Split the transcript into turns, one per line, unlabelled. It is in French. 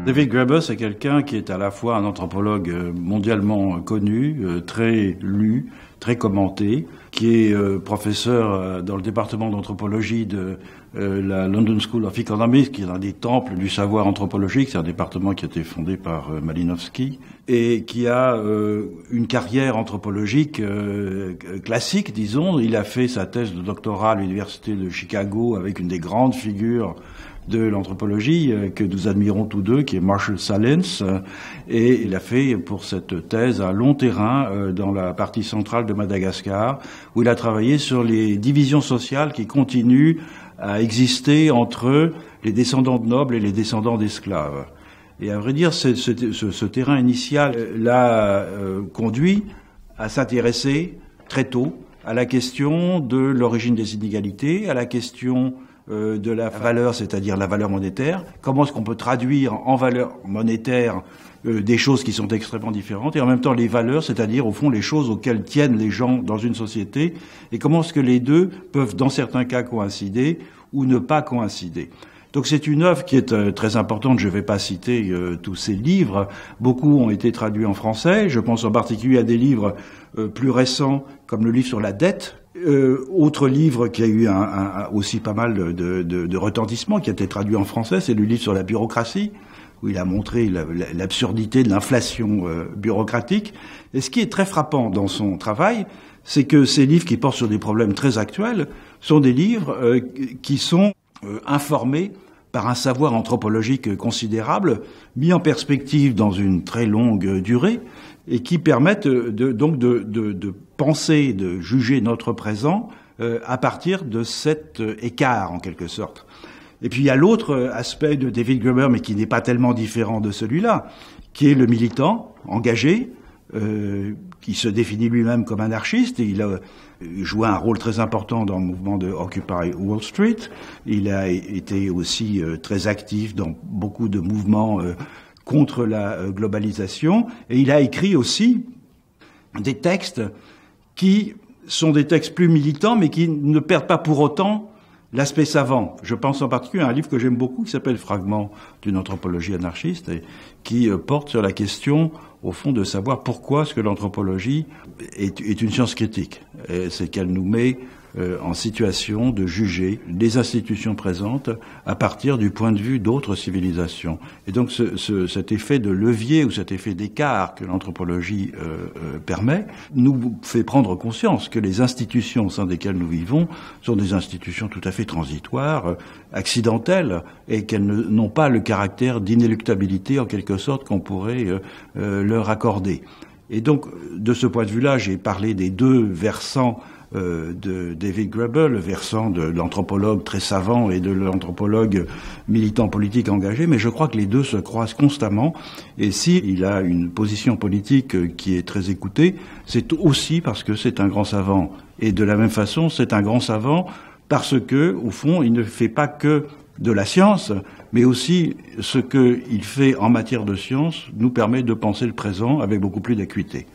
David Graeber, c'est quelqu'un qui est à la fois un anthropologue mondialement connu, très lu, très commenté, qui est professeur dans le département d'anthropologie de la London School of Economics, qui est un des temples du savoir anthropologique. C'est un département qui a été fondé par Malinowski et qui a une carrière anthropologique classique, disons. Il a fait sa thèse de doctorat à l'université de Chicago avec une des grandes figures de l'anthropologie que nous admirons tous deux, qui est Marshall Sahlins, et il a fait pour cette thèse un long terrain dans la partie centrale de Madagascar, où il a travaillé sur les divisions sociales qui continuent à exister entre les descendants de nobles et les descendants d'esclaves. Et à vrai dire, ce terrain initial l'a conduit à s'intéresser très tôt à la question de l'origine des inégalités, à la question de la valeur, c'est-à-dire la valeur monétaire. Comment est-ce qu'on peut traduire en valeur monétaire des choses qui sont extrêmement différentes, et en même temps les valeurs, c'est-à-dire au fond les choses auxquelles tiennent les gens dans une société, et comment est-ce que les deux peuvent dans certains cas coïncider ou ne pas coïncider. Donc c'est une œuvre qui est très importante. Je ne vais pas citer tous ces livres. Beaucoup ont été traduits en français. Je pense en particulier à des livres plus récents, comme le livre sur la dette. Autre livre qui a eu aussi pas mal de retentissement, qui a été traduit en français, c'est le livre sur la bureaucratie, où il a montré l'absurdité de l'inflation bureaucratique. Et ce qui est très frappant dans son travail, c'est que ces livres qui portent sur des problèmes très actuels sont des livres qui sont informés par un savoir anthropologique considérable, mis en perspective dans une très longue durée, et qui permettent donc de penser, de juger notre présent à partir de cet écart, en quelque sorte. Et puis il y a l'autre aspect de David Graeber, mais qui n'est pas tellement différent de celui-là, qui est le militant engagé, qui se définit lui-même comme anarchiste, et il a joué un rôle très important dans le mouvement de Occupy Wall Street. Il a été aussi très actif dans beaucoup de mouvements contre la globalisation, et il a écrit aussi des textes qui sont des textes plus militants, mais qui ne perdent pas pour autant l'aspect savant. Je pense en particulier à un livre que j'aime beaucoup, qui s'appelle Fragments d'une anthropologie anarchiste, et qui porte sur la question, au fond, de savoir pourquoi est-ce que l'anthropologie est une science critique. C'est qu'elle nous met en situation de juger les institutions présentes à partir du point de vue d'autres civilisations. Et donc cet effet de levier ou cet effet d'écart que l'anthropologie permet nous fait prendre conscience que les institutions au sein desquelles nous vivons sont des institutions tout à fait transitoires, accidentelles, et qu'elles n'ont pas le caractère d'inéluctabilité en quelque sorte qu'on pourrait leur accorder. Et donc de ce point de vue-là, j'ai parlé des deux versants de David Graeber, le versant de l'anthropologue très savant et de l'anthropologue militant politique engagé, mais je crois que les deux se croisent constamment, et s'il a une position politique qui est très écoutée, c'est aussi parce que c'est un grand savant. Et de la même façon, c'est un grand savant parce que, au fond, il ne fait pas que de la science, mais aussi ce qu'il fait en matière de science nous permet de penser le présent avec beaucoup plus d'acuité.